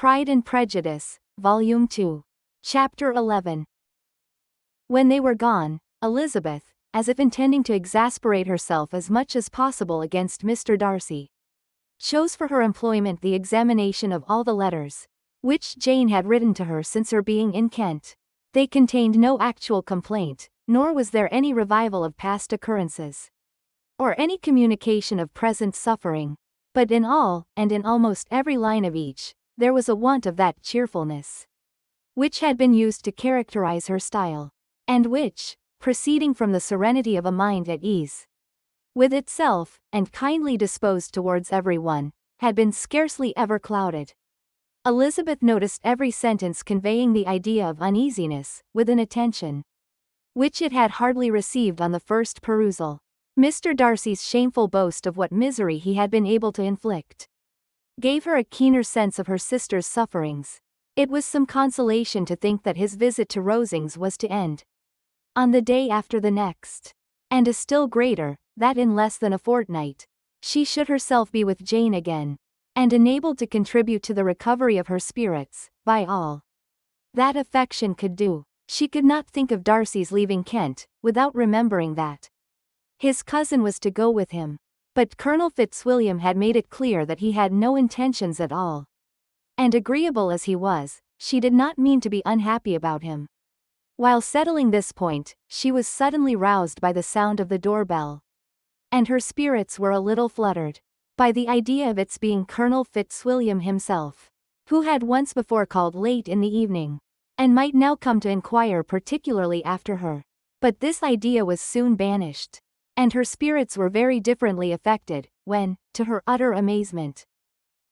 Pride and Prejudice, Volume 2. Chapter 11. When they were gone, Elizabeth, as if intending to exasperate herself as much as possible against Mr. Darcy, chose for her employment the examination of all the letters which Jane had written to her since her being in Kent. They contained no actual complaint, nor was there any revival of past occurrences, or any communication of present suffering. But in all, and in almost every line of each, there was a want of that cheerfulness which had been used to characterize her style, and which, proceeding from the serenity of a mind at ease with itself, and kindly disposed towards everyone, had been scarcely ever clouded. Elizabeth noticed every sentence conveying the idea of uneasiness, with an attention which it had hardly received on the first perusal. Mr. Darcy's shameful boast of what misery he had been able to inflict gave her a keener sense of her sister's sufferings. It was some consolation to think that his visit to Rosings was to end on the day after the next, and a still greater, that in less than a fortnight, she should herself be with Jane again, and enabled to contribute to the recovery of her spirits, by all that affection could do. She could not think of Darcy's leaving Kent, without remembering that his cousin was to go with him. But Colonel Fitzwilliam had made it clear that he had no intentions at all. And agreeable as he was, she did not mean to be unhappy about him. While settling this point, she was suddenly roused by the sound of the doorbell, and her spirits were a little fluttered by the idea of its being Colonel Fitzwilliam himself, who had once before called late in the evening, and might now come to inquire particularly after her. But this idea was soon banished, and her spirits were very differently affected, when, to her utter amazement,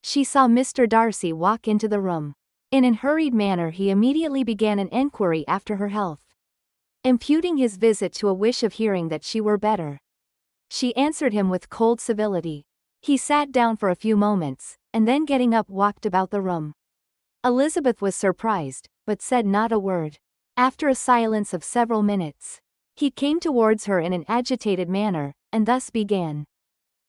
she saw Mr. Darcy walk into the room. In an hurried manner he immediately began an enquiry after her health, imputing his visit to a wish of hearing that she were better. She answered him with cold civility. He sat down for a few moments, and then getting up walked about the room. Elizabeth was surprised, but said not a word. After a silence of several minutes, he came towards her in an agitated manner, and thus began.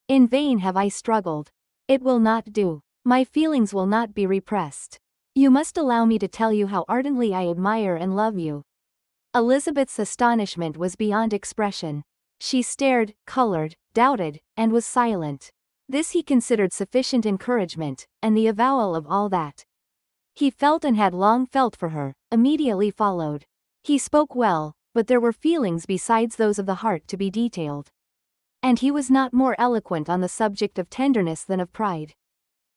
"In vain have I struggled. It will not do. My feelings will not be repressed. You must allow me to tell you how ardently I admire and love you." Elizabeth's astonishment was beyond expression. She stared, colored, doubted, and was silent. This he considered sufficient encouragement, and the avowal of all that he felt and had long felt for her immediately followed. He spoke well, but there were feelings besides those of the heart to be detailed, and he was not more eloquent on the subject of tenderness than of pride.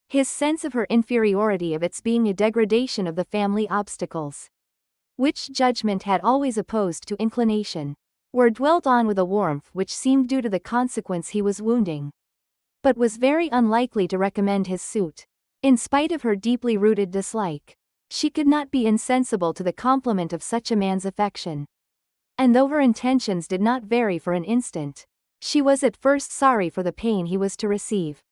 His sense of her inferiority, of its being a degradation of the family obstacles which judgment had always opposed to inclination, were dwelt on with a warmth which seemed due to the consequence he was wounding, but was very unlikely to recommend his suit. In spite of her deeply rooted dislike, she could not be insensible to the compliment of such a man's affection, and though her intentions did not vary for an instant, she was at first sorry for the pain he was to receive,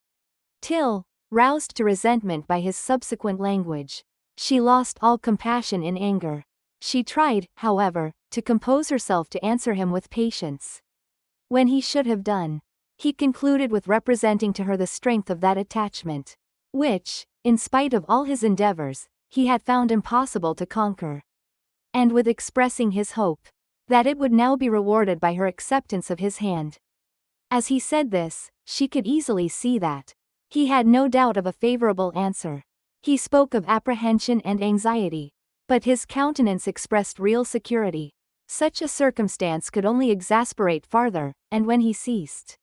till, roused to resentment by his subsequent language, she lost all compassion in anger. She tried, however, to compose herself to answer him with patience. When he should have done, he concluded with representing to her the strength of that attachment which, in spite of all his endeavors, he had found impossible to conquer, and with expressing his hope that it would now be rewarded by her acceptance of his hand. As he said this, she could easily see that he had no doubt of a favorable answer. He spoke of apprehension and anxiety, but his countenance expressed real security. Such a circumstance could only exasperate farther, and when he ceased,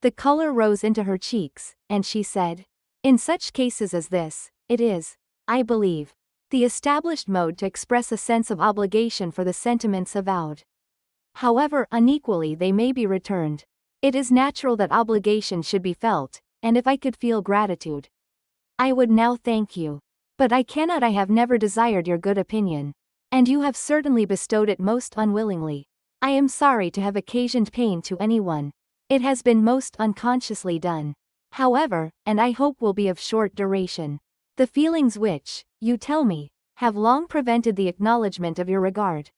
the color rose into her cheeks, and she said, "In such cases as this, it is, I believe, the established mode to express a sense of obligation for the sentiments avowed. However unequally they may be returned, it is natural that obligation should be felt, and if I could feel gratitude, I would now thank you. But I cannot. I have never desired your good opinion, and you have certainly bestowed it most unwillingly. I am sorry to have occasioned pain to anyone. It has been most unconsciously done, however, and I hope will be of short duration. The feelings which, you tell me, have long prevented the acknowledgement of your regard,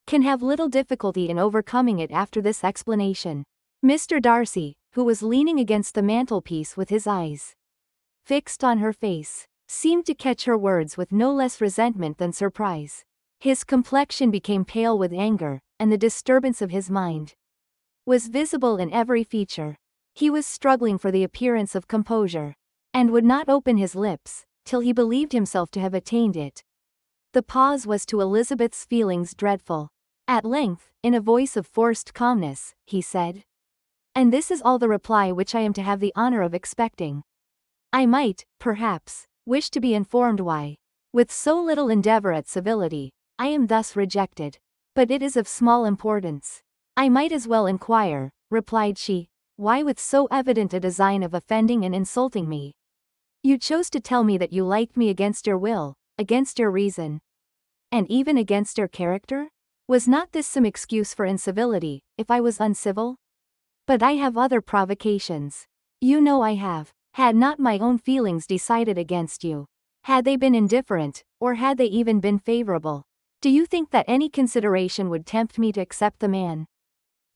can have little difficulty in overcoming it after this explanation." Mr. Darcy, who was leaning against the mantelpiece with his eyes fixed on her face, seemed to catch her words with no less resentment than surprise. His complexion became pale with anger, and the disturbance of his mind was visible in every feature. He was struggling for the appearance of composure, and would not open his lips, till he believed himself to have attained it. The pause was to Elizabeth's feelings dreadful. At length, in a voice of forced calmness, he said, "And this is all the reply which I am to have the honor of expecting. I might, perhaps, wish to be informed why, with so little endeavor at civility, I am thus rejected. But it is of small importance." "I might as well inquire," replied she, "why with so evident a design of offending and insulting me, you chose to tell me that you liked me against your will, against your reason, and even against your character? Was not this some excuse for incivility, if I was uncivil? But I have other provocations. You know I have. Had not my own feelings decided against you? Had they been indifferent, or had they even been favorable? Do you think that any consideration would tempt me to accept the man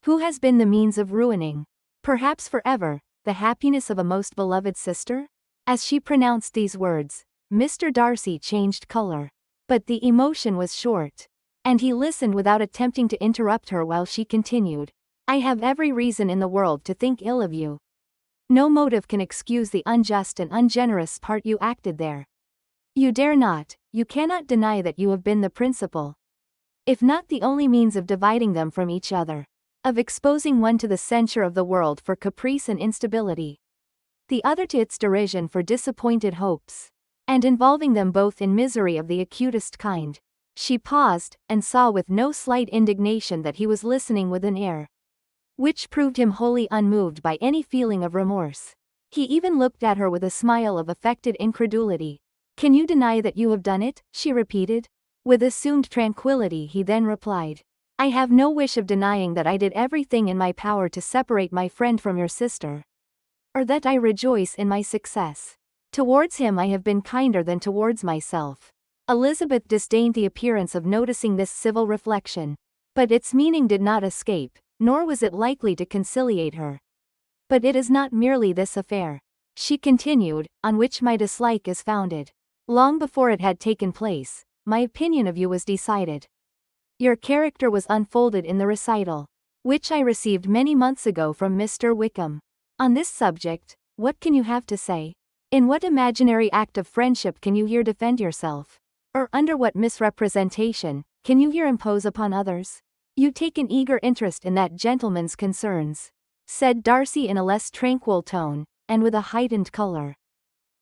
who has been the means of ruining, perhaps forever, the happiness of a most beloved sister?" As she pronounced these words, Mr. Darcy changed color. But the emotion was short, and he listened without attempting to interrupt her while she continued, "I have every reason in the world to think ill of you. No motive can excuse the unjust and ungenerous part you acted there. You dare not, you cannot deny that you have been the principal, if not the only means of dividing them from each other, of exposing one to the censure of the world for caprice and instability, the other to its derision for disappointed hopes, and involving them both in misery of the acutest kind." She paused, and saw with no slight indignation that he was listening with an air which proved him wholly unmoved by any feeling of remorse. He even looked at her with a smile of affected incredulity. "Can you deny that you have done it?" she repeated. With assumed tranquillity he then replied, "I have no wish of denying that I did everything in my power to separate my friend from your sister, or that I rejoice in my success. Towards him I have been kinder than towards myself." Elizabeth disdained the appearance of noticing this civil reflection, but its meaning did not escape, nor was it likely to conciliate her. "But it is not merely this affair," she continued, "on which my dislike is founded. Long before it had taken place, my opinion of you was decided. Your character was unfolded in the recital, which I received many months ago from Mr. Wickham. On this subject, what can you have to say? In what imaginary act of friendship can you here defend yourself? Or under what misrepresentation can you here impose upon others? You take an eager interest in that gentleman's concerns," said Darcy in a less tranquil tone, and with a heightened color.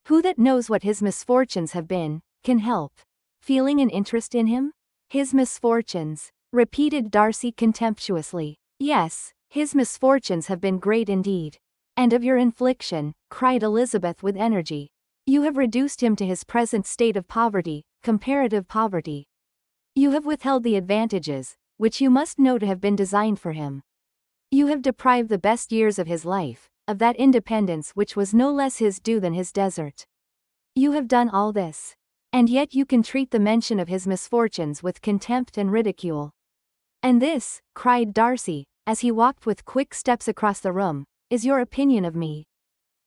"Who that knows what his misfortunes have been, can help feeling an interest in him?" "His misfortunes," repeated Darcy contemptuously. "Yes, his misfortunes have been great indeed. And of your infliction," cried Elizabeth with energy, "you have reduced him to his present state of poverty, comparative poverty. You have withheld the advantages, which you must know to have been designed for him. You have deprived the best years of his life, of that independence which was no less his due than his desert. You have done all this, and yet you can treat the mention of his misfortunes with contempt and ridicule. And this," cried Darcy, as he walked with quick steps across the room, "is your opinion of me.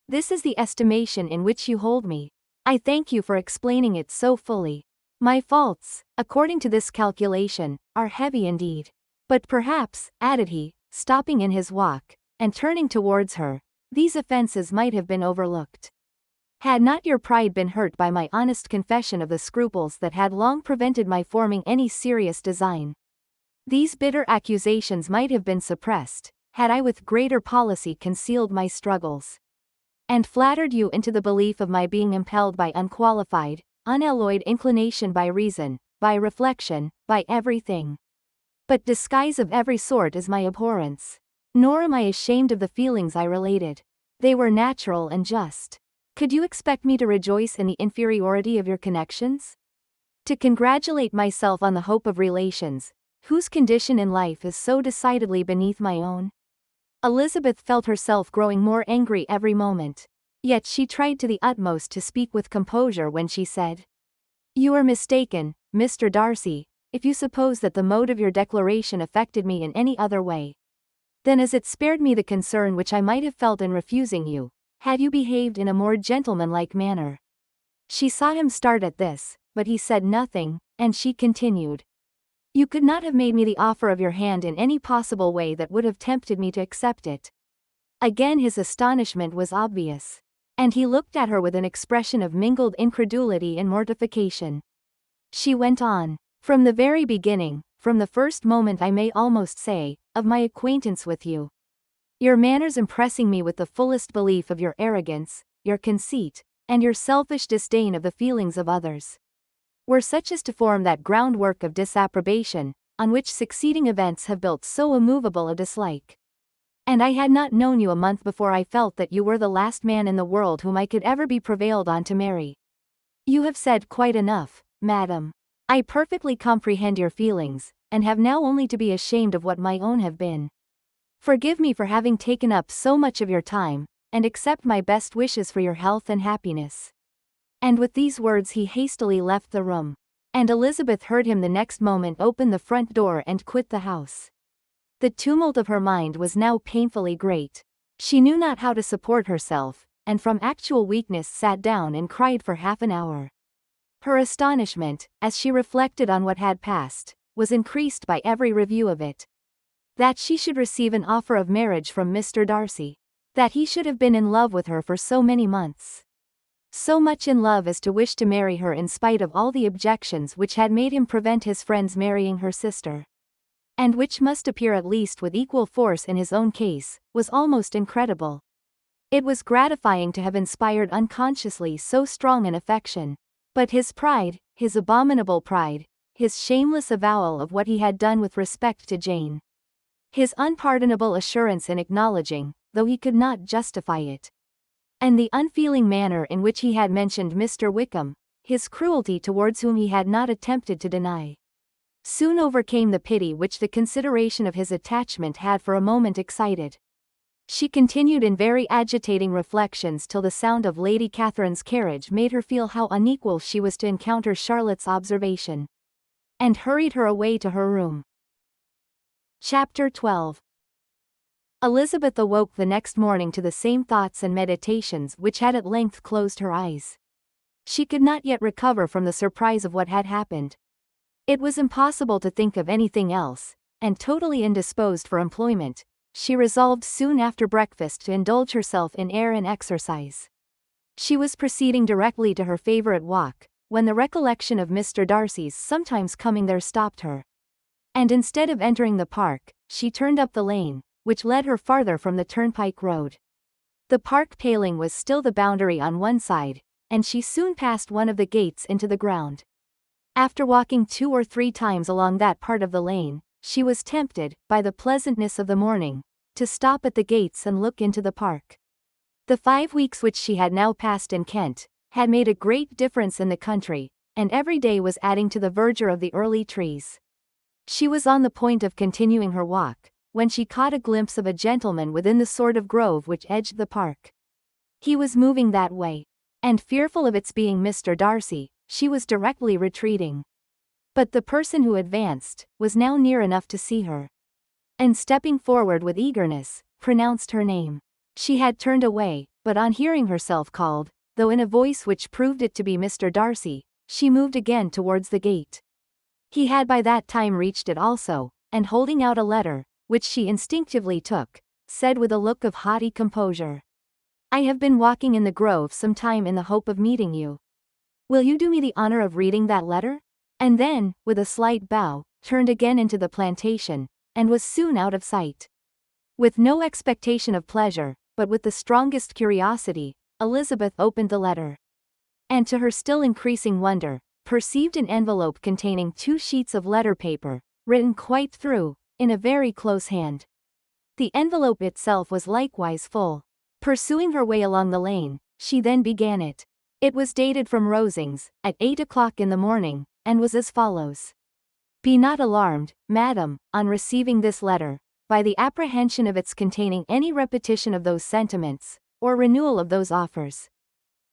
This is the estimation in which you hold me. I thank you for explaining it so fully. My faults, according to this calculation, are heavy indeed. But perhaps," added he, stopping in his walk, and turning towards her, "these offences might have been overlooked, had not your pride been hurt by my honest confession of the scruples that had long prevented my forming any serious design. These bitter accusations might have been suppressed, had I with greater policy concealed my struggles, and flattered you into the belief of my being impelled by unqualified, unalloyed inclination, by reason, by reflection, by everything. But disguise of every sort is my abhorrence. Nor am I ashamed of the feelings I related. They were natural and just. Could you expect me to rejoice in the inferiority of your connections? To congratulate myself on the hope of relations, whose condition in life is so decidedly beneath my own?" Elizabeth felt herself growing more angry every moment. Yet she tried to the utmost to speak with composure when she said, "You are mistaken, Mr. Darcy, if you suppose that the mode of your declaration affected me in any other way than as it spared me the concern which I might have felt in refusing you, had you behaved in a more gentlemanlike manner. She saw him start at this, but he said nothing, and she continued. You could not have made me the offer of your hand in any possible way that would have tempted me to accept it. Again his astonishment was obvious. And he looked at her with an expression of mingled incredulity and mortification. She went on. From the very beginning, from the first moment I may almost say, of my acquaintance with you. Your manners impressing me with the fullest belief of your arrogance, your conceit, and your selfish disdain of the feelings of others, were such as to form that groundwork of disapprobation, on which succeeding events have built so immovable a dislike. And I had not known you a month before I felt that you were the last man in the world whom I could ever be prevailed on to marry. You have said quite enough, madam. I perfectly comprehend your feelings, and have now only to be ashamed of what my own have been. Forgive me for having taken up so much of your time, and accept my best wishes for your health and happiness. And with these words he hastily left the room. And Elizabeth heard him the next moment open the front door and quit the house. The tumult of her mind was now painfully great. She knew not how to support herself, and from actual weakness sat down and cried for half an hour. Her astonishment, as she reflected on what had passed, was increased by every review of it. That she should receive an offer of marriage from Mr. Darcy. That he should have been in love with her for so many months. So much in love as to wish to marry her in spite of all the objections which had made him prevent his friends marrying her sister. And which must appear at least with equal force in his own case, was almost incredible. It was gratifying to have inspired unconsciously so strong an affection. But his pride, his abominable pride, his shameless avowal of what he had done with respect to Jane. His unpardonable assurance in acknowledging, though he could not justify it. And the unfeeling manner in which he had mentioned Mr. Wickham, his cruelty towards whom he had not attempted to deny, soon overcame the pity which the consideration of his attachment had for a moment excited. She continued in very agitating reflections till the sound of Lady Catherine's carriage made her feel how unequal she was to encounter Charlotte's observation, and hurried her away to her room. Chapter 12. Elizabeth awoke the next morning to the same thoughts and meditations which had at length closed her eyes. She could not yet recover from the surprise of what had happened. It was impossible to think of anything else, and totally indisposed for employment, she resolved soon after breakfast to indulge herself in air and exercise. She was proceeding directly to her favorite walk, when the recollection of Mr. Darcy's sometimes coming there stopped her. And instead of entering the park, she turned up the lane, which led her farther from the turnpike road. The park paling was still the boundary on one side, and she soon passed one of the gates into the ground. After walking 2 or 3 times along that part of the lane, she was tempted, by the pleasantness of the morning, to stop at the gates and look into the park. The 5 weeks which she had now passed in Kent, had made a great difference in the country, and every day was adding to the verdure of the early trees. She was on the point of continuing her walk, when she caught a glimpse of a gentleman within the sort of grove which edged the park. He was moving that way, and fearful of its being Mr. Darcy, she was directly retreating. But the person who advanced, was now near enough to see her, and stepping forward with eagerness, pronounced her name. She had turned away, but on hearing herself called, though in a voice which proved it to be Mr. Darcy, she moved again towards the gate. He had by that time reached it also, and holding out a letter, which she instinctively took, said with a look of haughty composure, I have been walking in the grove some time in the hope of meeting you. Will you do me the honor of reading that letter? And then, with a slight bow, turned again into the plantation, and was soon out of sight. With no expectation of pleasure, but with the strongest curiosity, Elizabeth opened the letter. And to her still increasing wonder, perceived an envelope containing 2 sheets of letter paper, written quite through, in a very close hand. The envelope itself was likewise full. Pursuing her way along the lane, she then began it. It was dated from Rosings, at 8 o'clock in the morning, and was as follows. Be not alarmed, madam, on receiving this letter, by the apprehension of its containing any repetition of those sentiments, or renewal of those offers,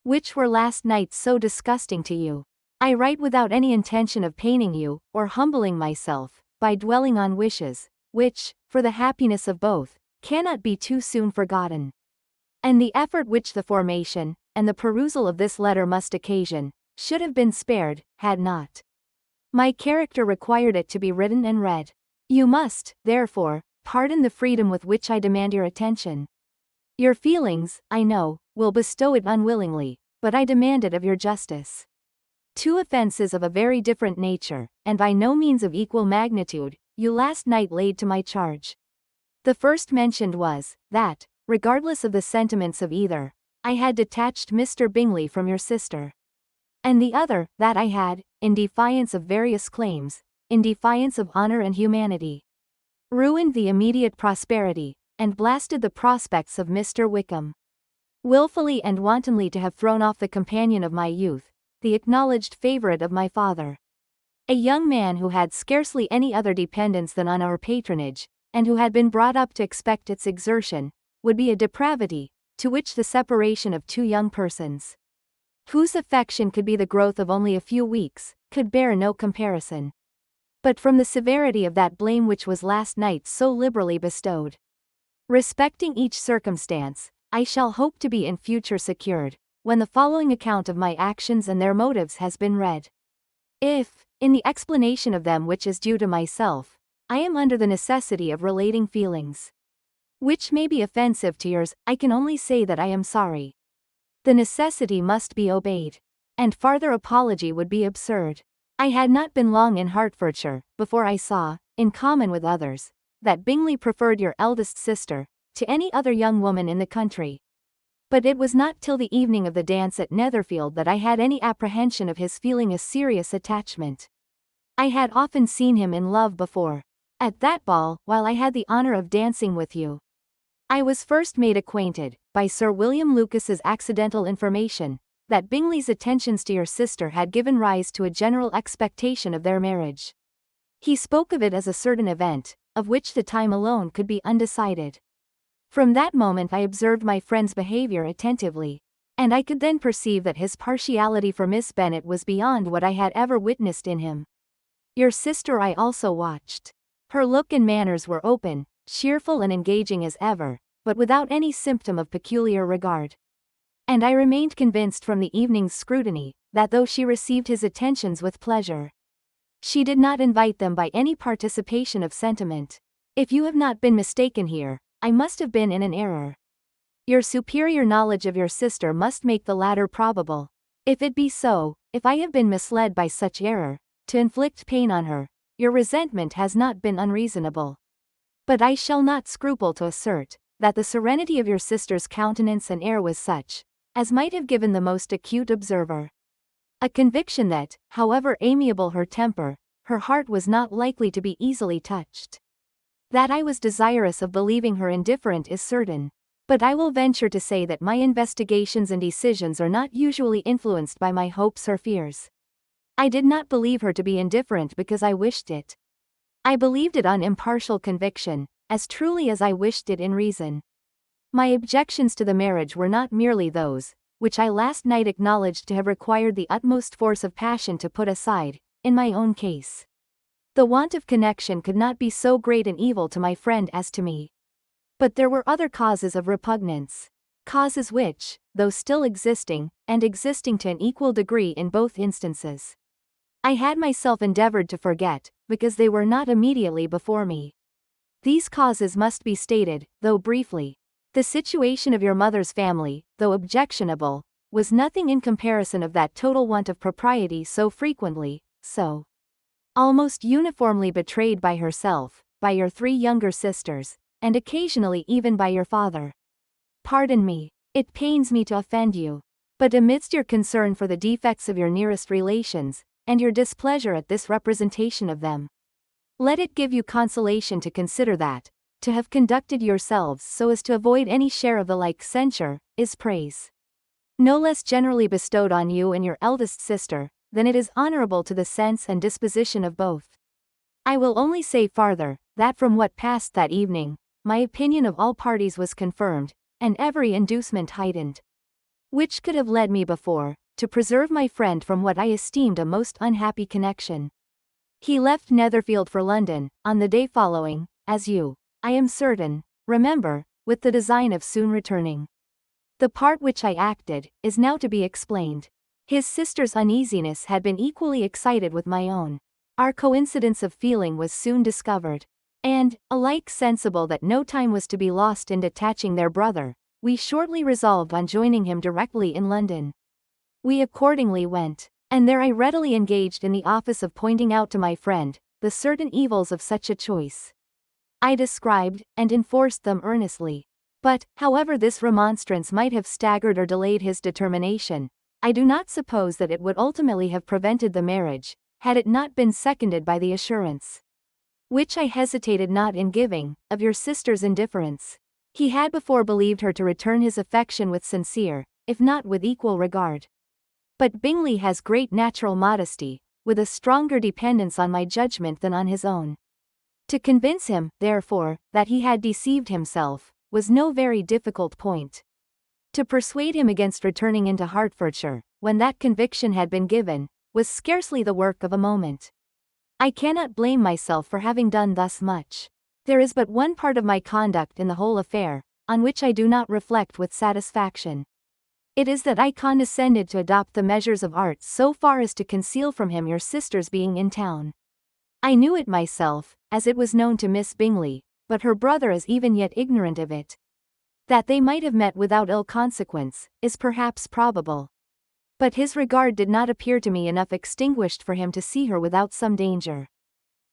which were last night so disgusting to you. I write without any intention of paining you, or humbling myself, by dwelling on wishes, which, for the happiness of both, cannot be too soon forgotten. And the effort which the formation, and the perusal of this letter must occasion, should have been spared, had not my character required it to be written and read. You must, therefore, pardon the freedom with which I demand your attention. Your feelings, I know, will bestow it unwillingly, but I demand it of your justice. Two offences of a very different nature, and by no means of equal magnitude, you last night laid to my charge. The first mentioned was, that, regardless of the sentiments of either, I had detached Mr. Bingley from your sister. And the other, that I had, in defiance of various claims, in defiance of honor and humanity, ruined the immediate prosperity, and blasted the prospects of Mr. Wickham. Wilfully and wantonly to have thrown off the companion of my youth, the acknowledged favourite of my father. A young man who had scarcely any other dependence than on our patronage, and who had been brought up to expect its exertion, would be a depravity, to which the separation of two young persons, whose affection could be the growth of only a few weeks, could bear no comparison. But from the severity of that blame which was last night so liberally bestowed, respecting each circumstance, I shall hope to be in future secured, when the following account of my actions and their motives has been read. If, in the explanation of them which is due to myself, I am under the necessity of relating feelings which may be offensive to yours, I can only say that I am sorry. The necessity must be obeyed, and farther apology would be absurd. I had not been long in Hertfordshire, before I saw, in common with others, that Bingley preferred your eldest sister to any other young woman in the country. But it was not till the evening of the dance at Netherfield that I had any apprehension of his feeling a serious attachment. I had often seen him in love before. At that ball, while I had the honour of dancing with you, I was first made acquainted, by Sir William Lucas's accidental information, that Bingley's attentions to your sister had given rise to a general expectation of their marriage. He spoke of it as a certain event, of which the time alone could be undecided. From that moment I observed my friend's behaviour attentively, and I could then perceive that his partiality for Miss Bennet was beyond what I had ever witnessed in him. Your sister I also watched. Her look and manners were open, cheerful and engaging as ever, but without any symptom of peculiar regard. And I remained convinced from the evening's scrutiny, that though she received his attentions with pleasure, she did not invite them by any participation of sentiment. If you have not been mistaken here, I must have been in an error. Your superior knowledge of your sister must make the latter probable. If it be so, if I have been misled by such error, to inflict pain on her, your resentment has not been unreasonable. But I shall not scruple to assert, that the serenity of your sister's countenance and air was such, as might have given the most acute observer a conviction that, however amiable her temper, her heart was not likely to be easily touched. That I was desirous of believing her indifferent is certain, but I will venture to say that my investigations and decisions are not usually influenced by my hopes or fears. I did not believe her to be indifferent because I wished it. I believed it on impartial conviction, as truly as I wished it in reason. My objections to the marriage were not merely those, which I last night acknowledged to have required the utmost force of passion to put aside, in my own case. The want of connection could not be so great an evil to my friend as to me. But there were other causes of repugnance. Causes which, though still existing, and existing to an equal degree in both instances, I had myself endeavoured to forget, because they were not immediately before me. These causes must be stated, though briefly. The situation of your mother's family, though objectionable, was nothing in comparison of that total want of propriety so frequently, so almost uniformly betrayed by herself, by your 3 younger sisters, and occasionally even by your father. Pardon me. It pains me to offend you. But amidst your concern for the defects of your nearest relations, and your displeasure at this representation of them, let it give you consolation to consider that, to have conducted yourselves so as to avoid any share of the like censure, is praise no less generally bestowed on you and your eldest sister, than it is honourable to the sense and disposition of both. I will only say farther, that from what passed that evening, my opinion of all parties was confirmed, and every inducement heightened, which could have led me before, to preserve my friend from what I esteemed a most unhappy connection. He left Netherfield for London, on the day following, as you, I am certain, remember, with the design of soon returning. The part which I acted is now to be explained. His sister's uneasiness had been equally excited with my own. Our coincidence of feeling was soon discovered. And, alike sensible that no time was to be lost in detaching their brother, we shortly resolved on joining him directly in London. We accordingly went, and there I readily engaged in the office of pointing out to my friend the certain evils of such a choice. I described and enforced them earnestly. But, however this remonstrance might have staggered or delayed his determination, I do not suppose that it would ultimately have prevented the marriage, had it not been seconded by the assurance, which I hesitated not in giving, of your sister's indifference. He had before believed her to return his affection with sincere, if not with equal regard. But Bingley has great natural modesty, with a stronger dependence on my judgment than on his own. To convince him, therefore, that he had deceived himself, was no very difficult point. To persuade him against returning into Hertfordshire, when that conviction had been given, was scarcely the work of a moment. I cannot blame myself for having done thus much. There is but one part of my conduct in the whole affair, on which I do not reflect with satisfaction. It is that I condescended to adopt the measures of art so far as to conceal from him your sister's being in town. I knew it myself, as it was known to Miss Bingley, but her brother is even yet ignorant of it. That they might have met without ill consequence, is perhaps probable. But his regard did not appear to me enough extinguished for him to see her without some danger.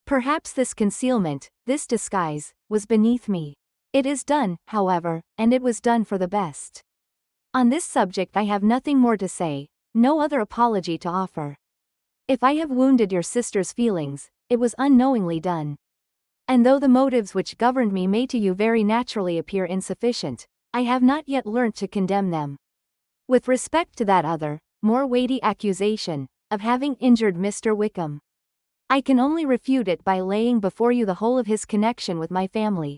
Perhaps this concealment, this disguise, was beneath me. It is done, however, and it was done for the best. On this subject I have nothing more to say, no other apology to offer. If I have wounded your sister's feelings, it was unknowingly done. And though the motives which governed me may to you very naturally appear insufficient, I have not yet learnt to condemn them. With respect to that other, more weighty accusation, of having injured Mr. Wickham, I can only refute it by laying before you the whole of his connection with my family.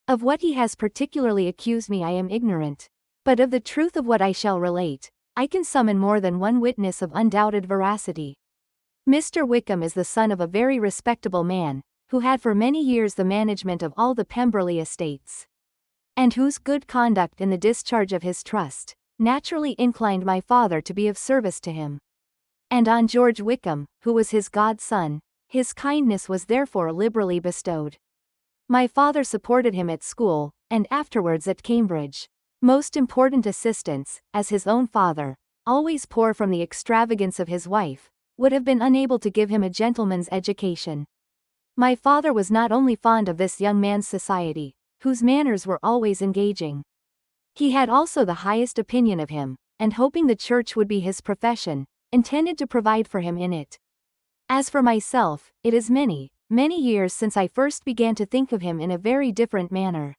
Of what he has particularly accused me I am ignorant, but of the truth of what I shall relate, I can summon more than one witness of undoubted veracity. Mr. Wickham is the son of a very respectable man, who had for many years the management of all the Pemberley estates, and whose good conduct in the discharge of his trust naturally inclined my father to be of service to him. And on George Wickham, who was his godson, his kindness was therefore liberally bestowed. My father supported him at school, and afterwards at Cambridge. Most important assistance, as his own father, always poor from the extravagance of his wife, would have been unable to give him a gentleman's education. My father was not only fond of this young man's society, whose manners were always engaging. He had also the highest opinion of him, and hoping the church would be his profession, intended to provide for him in it. As for myself, it is many, many years since I first began to think of him in a very different manner.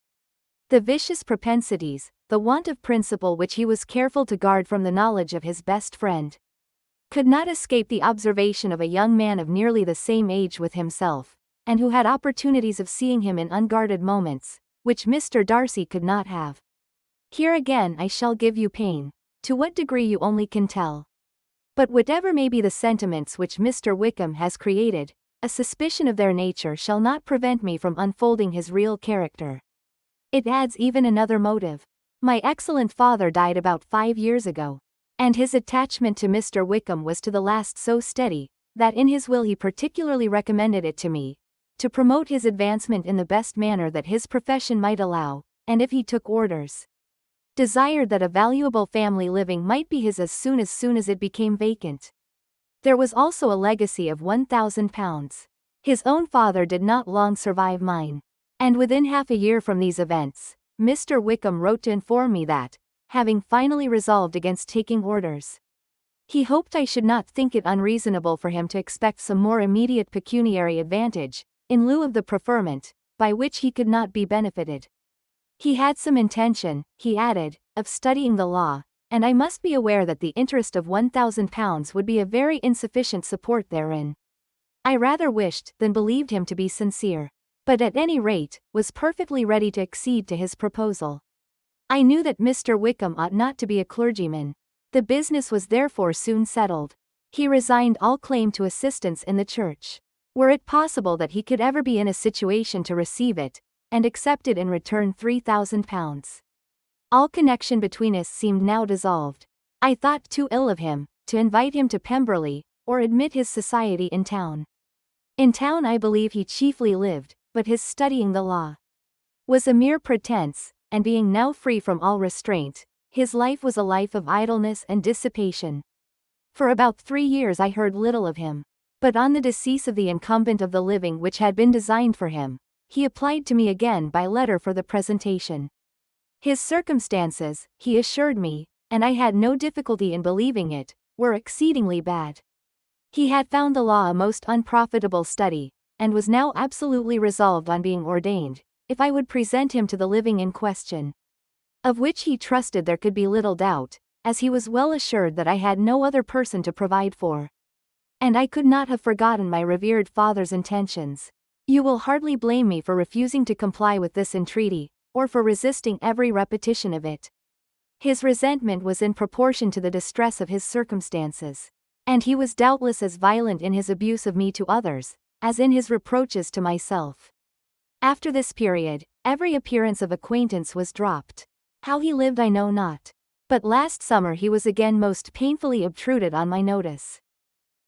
The vicious propensities, the want of principle which he was careful to guard from the knowledge of his best friend, could not escape the observation of a young man of nearly the same age with himself, and who had opportunities of seeing him in unguarded moments, which Mr. Darcy could not have. Here again I shall give you pain, to what degree you only can tell. But whatever may be the sentiments which Mr. Wickham has created, a suspicion of their nature shall not prevent me from unfolding his real character. It adds even another motive. My excellent father died about 5 years ago, and his attachment to Mr. Wickham was to the last so steady, that in his will he particularly recommended it to me, to promote his advancement in the best manner that his profession might allow, and if he took orders, desired that a valuable family living might be his as soon as it became vacant. There was also a legacy of £1,000. His own father did not long survive mine, and within half a year from these events, Mr. Wickham wrote to inform me that, having finally resolved against taking orders, he hoped I should not think it unreasonable for him to expect some more immediate pecuniary advantage, in lieu of the preferment, by which he could not be benefited. He had some intention, he added, of studying the law, and I must be aware that the interest of £1,000 would be a very insufficient support therein. I rather wished than believed him to be sincere, but at any rate, was perfectly ready to accede to his proposal. I knew that Mr. Wickham ought not to be a clergyman. The business was therefore soon settled. He resigned all claim to assistance in the church, were it possible that he could ever be in a situation to receive it, and accepted in return £3,000. All connection between us seemed now dissolved. I thought too ill of him to invite him to Pemberley, or admit his society in town. In town I believe he chiefly lived, but his studying the law was a mere pretense, and being now free from all restraint, his life was a life of idleness and dissipation. For about 3 years I heard little of him. But on the decease of the incumbent of the living which had been designed for him, he applied to me again by letter for the presentation. His circumstances, he assured me, and I had no difficulty in believing it, were exceedingly bad. He had found the law a most unprofitable study, and was now absolutely resolved on being ordained, if I would present him to the living in question. Of which he trusted there could be little doubt, as he was well assured that I had no other person to provide for. And I could not have forgotten my revered father's intentions. You will hardly blame me for refusing to comply with this entreaty, or for resisting every repetition of it. His resentment was in proportion to the distress of his circumstances, and he was doubtless as violent in his abuse of me to others, as in his reproaches to myself. After this period, every appearance of acquaintance was dropped. How he lived I know not. But last summer he was again most painfully obtruded on my notice.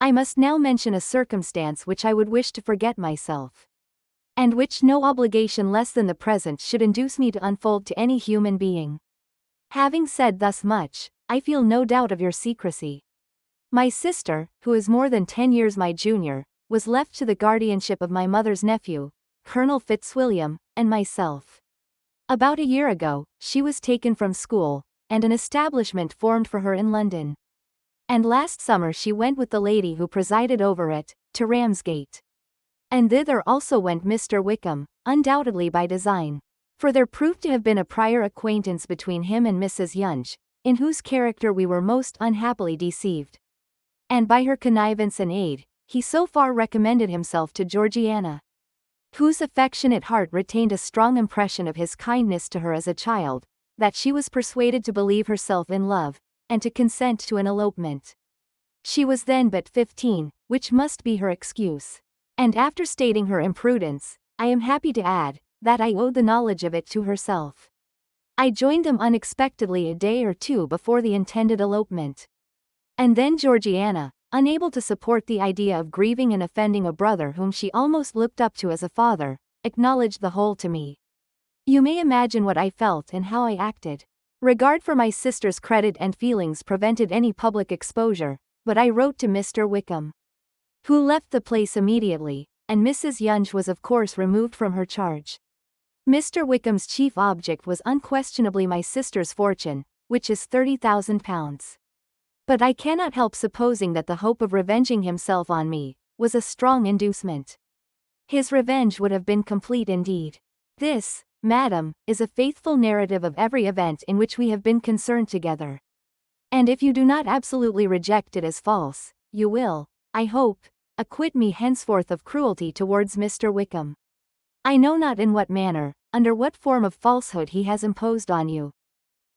I must now mention a circumstance which I would wish to forget myself, and which no obligation less than the present should induce me to unfold to any human being. Having said thus much, I feel no doubt of your secrecy. My sister, who is more than 10 years my junior, was left to the guardianship of my mother's nephew, Colonel Fitzwilliam, and myself. About a year ago, she was taken from school, and an establishment formed for her in London. And last summer she went with the lady who presided over it, to Ramsgate. And thither also went Mr. Wickham, undoubtedly by design. For there proved to have been a prior acquaintance between him and Mrs. Yonge, in whose character we were most unhappily deceived. And by her connivance and aid, he so far recommended himself to Georgiana, whose affectionate heart retained a strong impression of his kindness to her as a child, that she was persuaded to believe herself in love, and to consent to an elopement. She was then but 15, which must be her excuse. And after stating her imprudence, I am happy to add, that I owed the knowledge of it to herself. I joined them unexpectedly a day or two before the intended elopement. And then Georgiana, unable to support the idea of grieving and offending a brother whom she almost looked up to as a father, acknowledged the whole to me. You may imagine what I felt and how I acted. Regard for my sister's credit and feelings prevented any public exposure, but I wrote to Mr. Wickham, who left the place immediately, and Mrs. Yonge was of course removed from her charge. Mr. Wickham's chief object was unquestionably my sister's fortune, which is £30,000. But I cannot help supposing that the hope of revenging himself on me was a strong inducement. His revenge would have been complete indeed. This, madam, is a faithful narrative of every event in which we have been concerned together. And if you do not absolutely reject it as false, you will, I hope, acquit me henceforth of cruelty towards Mr. Wickham. I know not in what manner, under what form of falsehood he has imposed on you.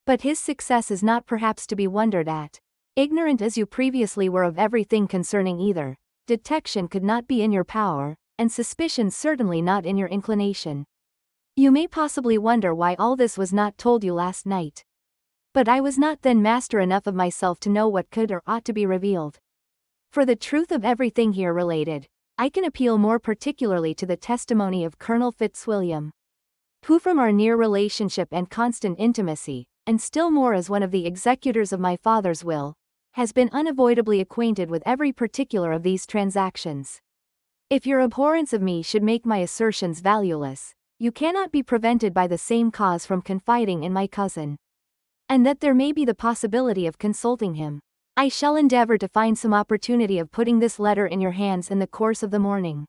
But his success is not perhaps to be wondered at. Ignorant as you previously were of everything concerning either, detection could not be in your power, and suspicion certainly not in your inclination. You may possibly wonder why all this was not told you last night. But I was not then master enough of myself to know what could or ought to be revealed. For the truth of everything here related, I can appeal more particularly to the testimony of Colonel Fitzwilliam, who from our near relationship and constant intimacy, and still more as one of the executors of my father's will, has been unavoidably acquainted with every particular of these transactions. If your abhorrence of me should make my assertions valueless, you cannot be prevented by the same cause from confiding in my cousin, and that there may be the possibility of consulting him. I shall endeavor to find some opportunity of putting this letter in your hands in the course of the morning.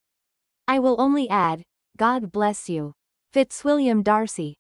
I will only add, God bless you. Fitzwilliam Darcy.